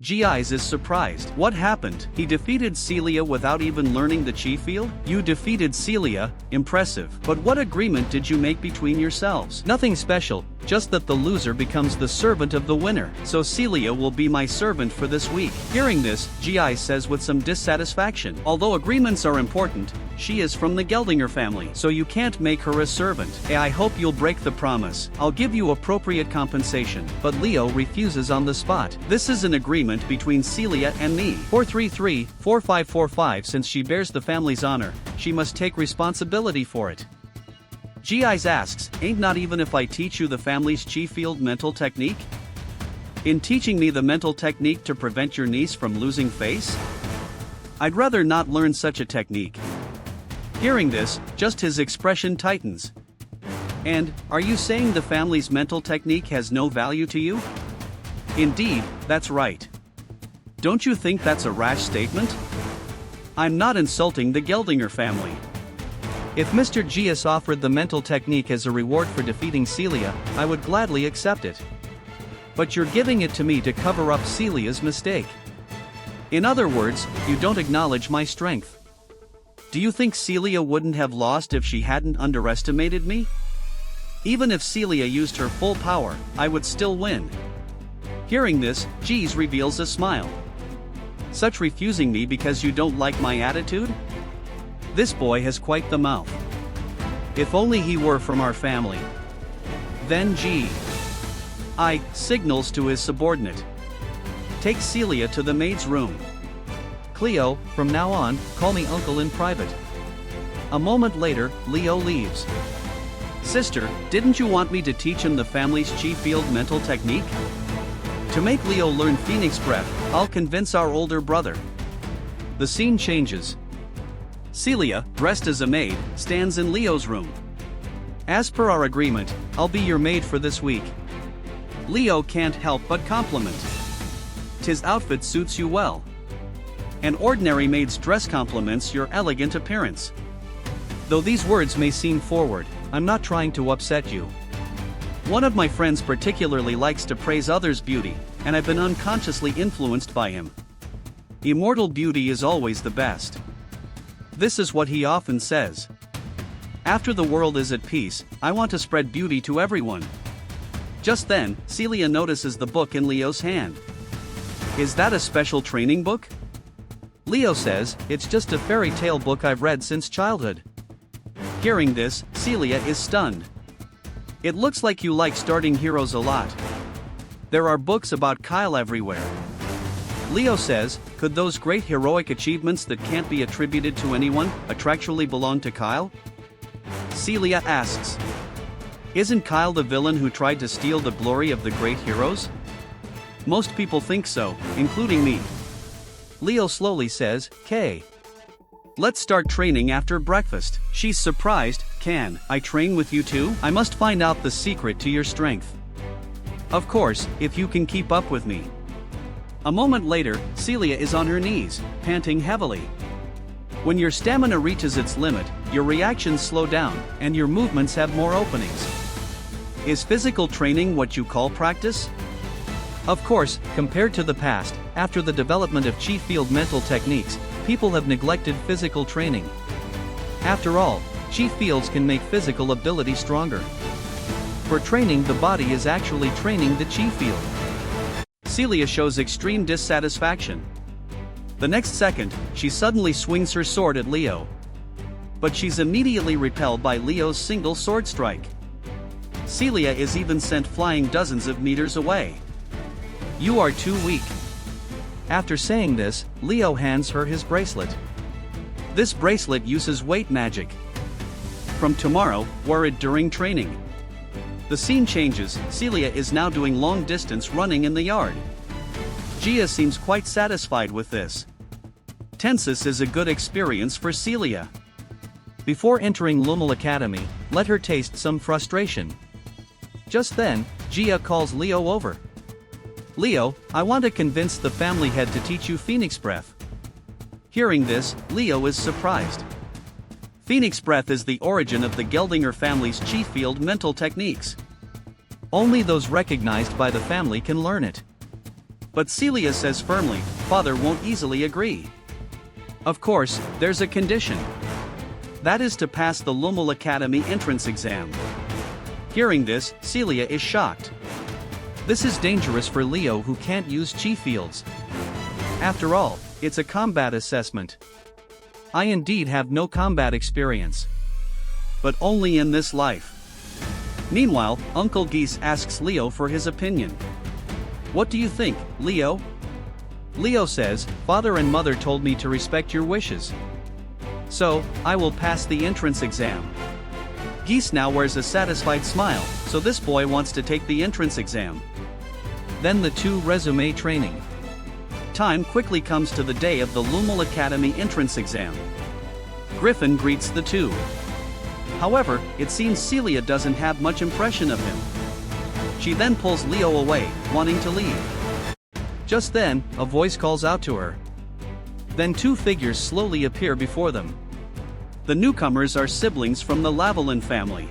Gi's is surprised. What happened? He defeated Celia without even learning the chi field? You defeated Celia, impressive. But what agreement did you make between yourselves? Nothing special, just that the loser becomes the servant of the winner. So Celia will be my servant for this week. Hearing this, Gi says with some dissatisfaction. Although agreements are important, she is from the Geldinger family, so you can't make her a servant. I hope you'll break the promise. I'll give you appropriate compensation. But Leo refuses on the spot. This is an agreement between Celia and me. 433-4545. Since she bears the family's honor, she must take responsibility for it. Gi's asks, ain't not even if I teach you the family's chi field mental technique? In teaching me the mental technique to prevent your niece from losing face? I'd rather not learn such a technique. Hearing this, just his expression tightens. And, are you saying the family's mental technique has no value to you? Indeed, that's right. Don't you think that's a rash statement? I'm not insulting the Geldinger family. If Mr. Gius offered the mental technique as a reward for defeating Celia, I would gladly accept it. But you're giving it to me to cover up Celia's mistake. In other words, you don't acknowledge my strength. Do you think Celia wouldn't have lost if she hadn't underestimated me? Even if Celia used her full power, I would still win. Hearing this, Gi's reveals a smile. Such refusing me because you don't like my attitude? This boy has quite the mouth. If only he were from our family. Then I signals to his subordinate. Take Celia to the maid's room. Cleo, from now on, call me uncle in private. A moment later, Leo leaves. Sister, didn't you want me to teach him the family's chi field mental technique? To make Leo learn Phoenix Breath, I'll convince our older brother. The scene changes. Celia, dressed as a maid, stands in Leo's room. As per our agreement, I'll be your maid for this week. Leo can't help but compliment. His outfit suits you well. An ordinary maid's dress compliments your elegant appearance. Though these words may seem forward, I'm not trying to upset you. One of my friends particularly likes to praise others' beauty, and I've been unconsciously influenced by him. Immortal beauty is always the best. This is what he often says. After the world is at peace, I want to spread beauty to everyone. Just then, Celia notices the book in Leo's hand. Is that a special training book? Leo says, it's just a fairy tale book I've read since childhood. Hearing this, Celia is stunned. It looks like you like starting heroes a lot. There are books about Kyle everywhere. Leo says, could those great heroic achievements that can't be attributed to anyone actually belong to Kyle? Celia asks. Isn't Kyle the villain who tried to steal the glory of the great heroes? Most people think so, including me. Leo slowly says, "K. Let's start training after breakfast." She's surprised. Can I train with you too? I must find out the secret to your strength. Of course, if you can keep up with me. A moment later, Celia is on her knees, panting heavily. When your stamina reaches its limit, your reactions slow down, and your movements have more openings. Is physical training what you call practice? Of course, compared to the past, after the development of chi field mental techniques, people have neglected physical training. After all, chi fields can make physical ability stronger. For training, the body is actually training the chi field. Celia shows extreme dissatisfaction. The next second, she suddenly swings her sword at Leo. But she's immediately repelled by Leo's single sword strike. Celia is even sent flying dozens of meters away. You are too weak. After saying this, Leo hands her his bracelet. This bracelet uses weight magic. From tomorrow, wear it during training. The scene changes. Celia is now doing long-distance running in the yard. Gia seems quite satisfied with this. Tensis is a good experience for Celia. Before entering Lumal Academy, let her taste some frustration. Just then, Gia calls Leo over. Leo, I want to convince the family head to teach you Phoenix Breath. Hearing this, Leo is surprised. Phoenix Breath is the origin of the Geldinger family's chi field mental techniques. Only those recognized by the family can learn it. But Celia says firmly, father won't easily agree. Of course, there's a condition. That is to pass the Lumul Academy entrance exam. Hearing this, Celia is shocked. This is dangerous for Leo, who can't use chi fields. After all, it's a combat assessment. I indeed have no combat experience. But only in this life. Meanwhile, Uncle Geese asks Leo for his opinion. What do you think, Leo? Leo says, father and mother told me to respect your wishes. So, I will pass the entrance exam. Geese now wears a satisfied smile, so this boy wants to take the entrance exam. Then the two resume training. Time quickly comes to the day of the Lumul Academy entrance exam. Griffin greets the two. However, it seems Celia doesn't have much impression of him. She then pulls Leo away, wanting to leave. Just then, a voice calls out to her. Then two figures slowly appear before them. The newcomers are siblings from the Lavalin family.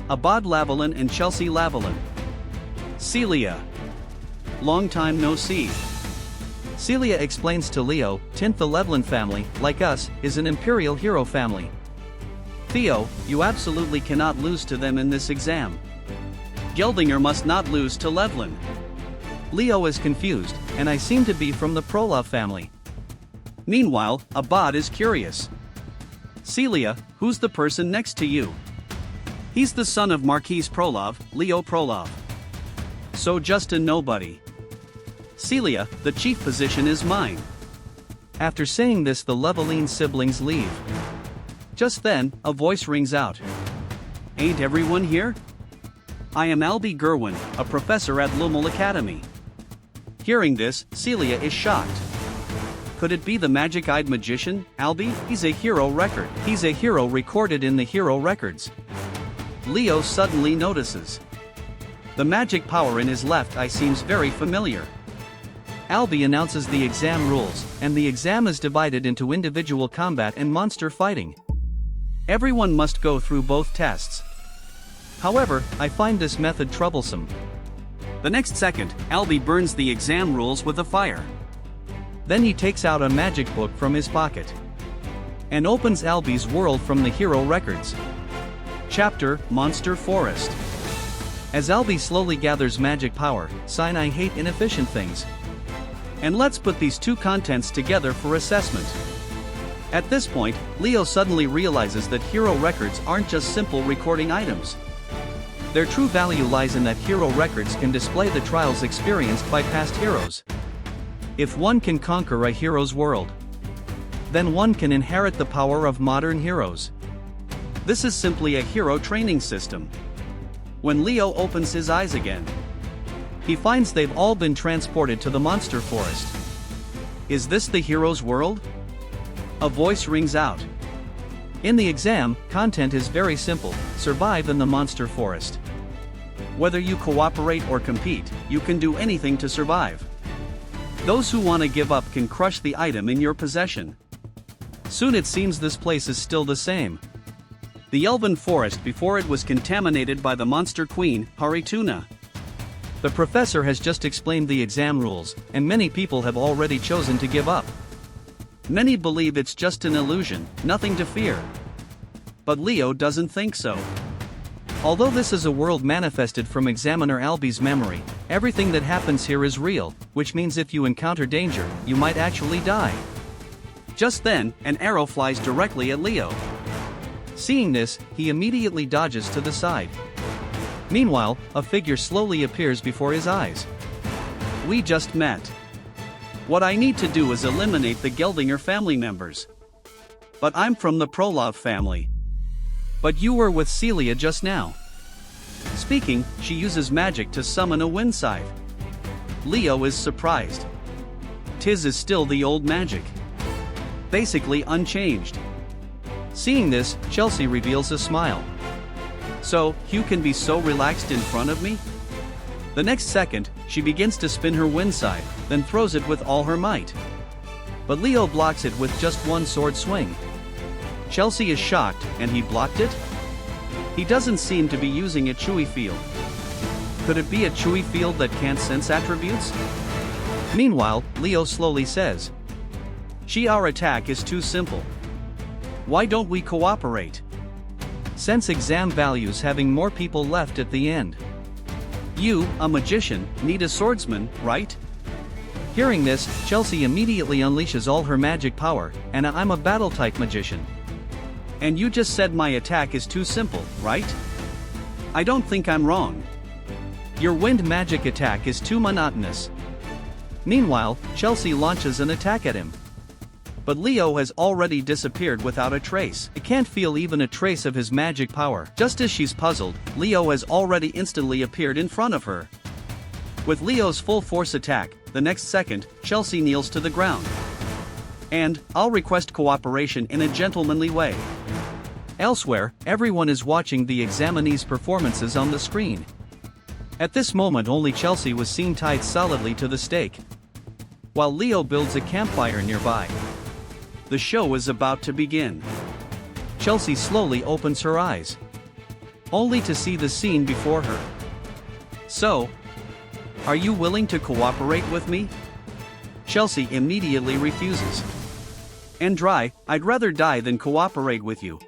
Abad Lavalin and Chelsea Lavalin. Celia. Long time no see. Celia explains to Leo, the Lavalin family, like us, is an imperial hero family. Theo, you absolutely cannot lose to them in this exam. Geldinger must not lose to Levlin. Leo is confused, and I seem to be from the Prolov family. Meanwhile, Abad is curious. Celia, who's the person next to you? He's the son of Marquis Prolov, Leo Prolov. So just a nobody. Celia, the chief position is mine. After saying this, the Leveline siblings leave. Just then, a voice rings out. Ain't everyone here? I am Albie Gerwin, a professor at Lumul Academy. Hearing this, Celia is shocked. Could it be the magic-eyed magician, Albie? He's a hero record. He's a hero recorded in the hero records. Leo suddenly notices. The magic power in his left eye seems very familiar. Albie announces the exam rules, and the exam is divided into individual combat and monster fighting. Everyone must go through both tests. However, I find this method troublesome. The next second, Albie burns the exam rules with a fire. Then he takes out a magic book from his pocket and opens Albie's world from the hero records. Chapter, Monster Forest. As Albie slowly gathers magic power, sign I hate inefficient things. And let's put these two contents together for assessment. At this point, Leo suddenly realizes that hero records aren't just simple recording items. Their true value lies in that hero records can display the trials experienced by past heroes. If one can conquer a hero's world, then one can inherit the power of modern heroes. This is simply a hero training system. When Leo opens his eyes again, he finds they've all been transported to the monster forest. Is this the hero's world? A voice rings out. In the exam, content is very simple: survive in the monster forest. Whether you cooperate or compete, you can do anything to survive. Those who want to give up can crush the item in your possession. Soon it seems this place is still the same. The elven forest before it was contaminated by the monster queen, Harituna. The professor has just explained the exam rules, and many people have already chosen to give up. Many believe it's just an illusion, nothing to fear. But Leo doesn't think so. Although this is a world manifested from Examiner Albie's memory, everything that happens here is real, which means if you encounter danger, you might actually die. Just then, an arrow flies directly at Leo. Seeing this, he immediately dodges to the side. Meanwhile, a figure slowly appears before his eyes. We just met. What I need to do is eliminate the Geldinger family members. But I'm from the Prolov family. But you were with Celia just now. Speaking, she uses magic to summon a wind scythe. Leo is surprised. Tis is still the old magic. Basically unchanged. Seeing this, Chelsea reveals a smile. So, Hugh can be so relaxed in front of me? The next second, she begins to spin her wind scythe, then throws it with all her might. But Leo blocks it with just one sword swing. Chelsea is shocked, and he blocked it? He doesn't seem to be using a Chewy field. Could it be a Chewy field that can't sense attributes? Meanwhile, Leo slowly says, our attack is too simple. Why don't we cooperate? Since exam values having more people left at the end. You, a magician, need a swordsman, right? Hearing this, Chelsea immediately unleashes all her magic power, and I'm a battle-type magician. And you just said my attack is too simple, right? I don't think I'm wrong. Your wind magic attack is too monotonous. Meanwhile, Chelsea launches an attack at him. But Leo has already disappeared without a trace. I can't feel even a trace of his magic power. Just as she's puzzled, Leo has already instantly appeared in front of her. With Leo's full force attack, the next second, Chelsea kneels to the ground. And, I'll request cooperation in a gentlemanly way. Elsewhere, everyone is watching the examinees' performances on the screen. At this moment only Chelsea was seen tied solidly to the stake, while Leo builds a campfire nearby. The show is about to begin. Chelsea slowly opens her eyes, only to see the scene before her. So, are you willing to cooperate with me? Chelsea immediately refuses. And I'd rather die than cooperate with you.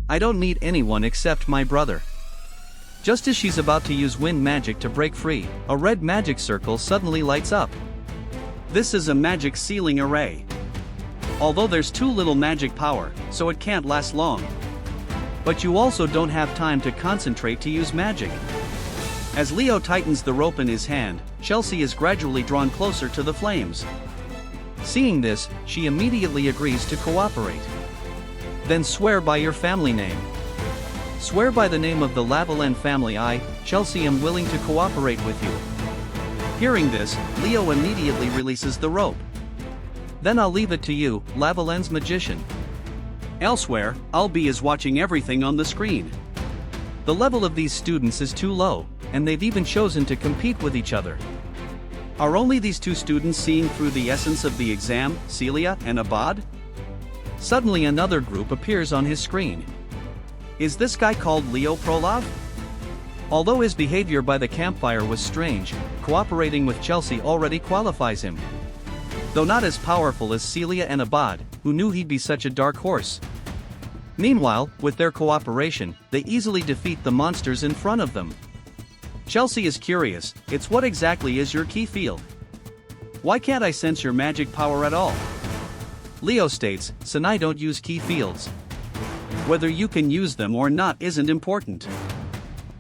I don't need anyone except my brother. Just as she's about to use wind magic to break free, a red magic circle suddenly lights up. This is a magic sealing array. Although there's too little magic power, so it can't last long. But you also don't have time to concentrate to use magic. As Leo tightens the rope in his hand, Chelsea is gradually drawn closer to the flames. Seeing this, she immediately agrees to cooperate. Then swear by your family name. Swear by the name of the Lavalin family. I, Chelsea, am willing to cooperate with you. Hearing this, Leo immediately releases the rope. Then I'll leave it to you, Lavalin's magician. Elsewhere, Albie is watching everything on the screen. The level of these students is too low, and they've even chosen to compete with each other. Are only these two students seeing through the essence of the exam, Celia and Abad? Suddenly another group appears on his screen. Is this guy called Leo Prolov? Although his behavior by the campfire was strange, cooperating with Chelsea already qualifies him. Though not as powerful as Celia and Abad, who knew he'd be such a dark horse. Meanwhile, with their cooperation, they easily defeat the monsters in front of them. Chelsea is curious, it's what exactly is your key field? Why can't I sense your magic power at all? Leo states, Sinai don't use key fields. Whether you can use them or not isn't important.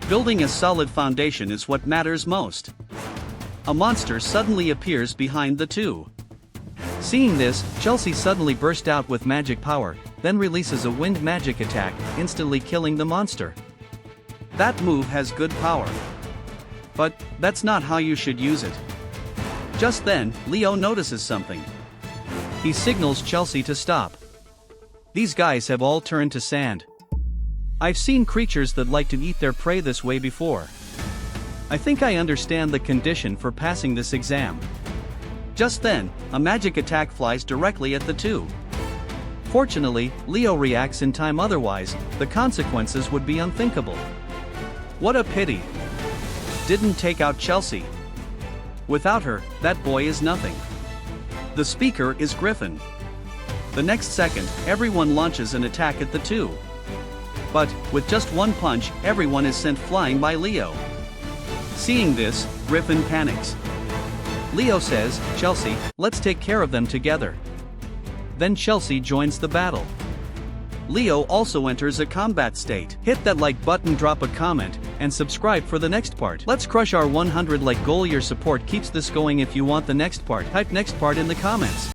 Building a solid foundation is what matters most. A monster suddenly appears behind the two. Seeing this, Chelsea suddenly burst out with magic power, then releases a wind magic attack, instantly killing the monster. That move has good power. But, that's not how you should use it. Just then, Leo notices something. He signals Chelsea to stop. These guys have all turned to sand. I've seen creatures that like to eat their prey this way before. I think I understand the condition for passing this exam. Just then, a magic attack flies directly at the two. Fortunately, Leo reacts in time, otherwise, the consequences would be unthinkable. What a pity. Didn't take out Chelsea. Without her, that boy is nothing. The speaker is Griffin. The next second, everyone launches an attack at the two. But, with just one punch, everyone is sent flying by Leo. Seeing this, Griffin panics. Leo says, Chelsea, let's take care of them together. Then Chelsea joins the battle. Leo also enters a combat state. Hit that like button, drop a comment, and subscribe for the next part. Let's crush our 100 like goal. Your support keeps this going. If you want the next part, type next part in the comments.